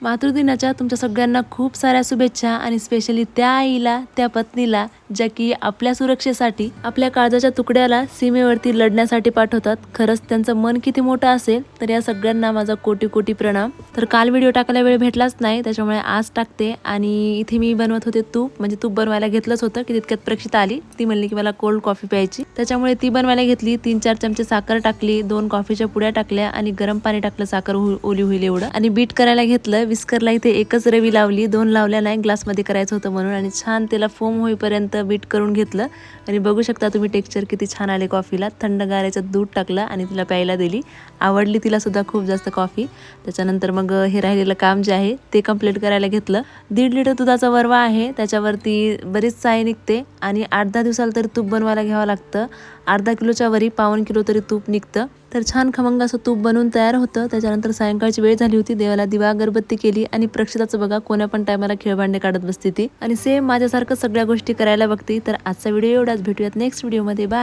मातृदिनाच्या तुमच्या सगळ्यांना खूप साऱ्या शुभेच्छा आणि स्पेशली त्या आईला, त्या पत्नीला ज्या की आपल्या सुरक्षेसाठी आपल्या काळजाच्या तुकड्याला सीमेवरती लढण्यासाठी पाठवतात। खरंच त्यांचं मन किती मोठं असेल तर या सगळ्यांना माझा कोटी कोटी प्रणाम। तर काल व्हिडिओ टाकायला वेळ भेटलाच नाही, त्याच्यामुळे आज टाकते। आणि इथे मी बनवत होते तूप, म्हणजे तूप बनवायला घेतलंच होतं की तितक्यात प्रक्षिता आली। ती म्हणली की मला कोल्ड कॉफी प्यायची, त्याच्यामुळे ती बनवायला घेतली। 3-4 चमचे साखर टाकली, 2 कॉफीच्या पुड्या टाकल्या आणि गरम पाणी टाकलं साखर ओली होईल एवढं, आणि बीट करायला घेतलं। विस्करला इथे एकच रवी लावली, 2 लावल्या नाही, ग्लास मध्ये करायचं होतं म्हणून। आणि छान त्याला फोम होईपर्यंत बीट करून घेतलं। आणि बघू शकता तुम्ही टेक्स्चर किती छान आले कॉफीला। थंड गाराचं दूध टाकलं आणि तिला प्यायला दिली। आवडली तिला सुद्धा खूप जास्त कॉफी। त्याच्यानंतर मग हे राहिलेलं काम जे आहे ते कंप्लीट करायला घेतलं। 1.5 लिटर दुधाचा वरवा आहे, त्याच्यावरती बरीच साय निघते आणि 8-10 दिवसाला तरी तूप बनवायला घ्यावं लागतं। अर्धा किलोच्या वरी 1.25 किलो तरी तूप निघतं। तर छान खमंग असं तूप बनवून तयार होतं। त्याच्यानंतर सायंकाळची वेळ झाली होती, देवाला दिवा अगरबत्ती केली आणि प्रक्षिताचं बघा कोण्या पण टायमाला खेळभांडे काढत बसते ती, आणि सेम माझ्यासारखं सगळ्या गोष्टी करायला बघते। तर आजचा व्हिडिओ एवढाच, भेटूयात नेक्स्ट व्हिडिओमध्ये, बाय।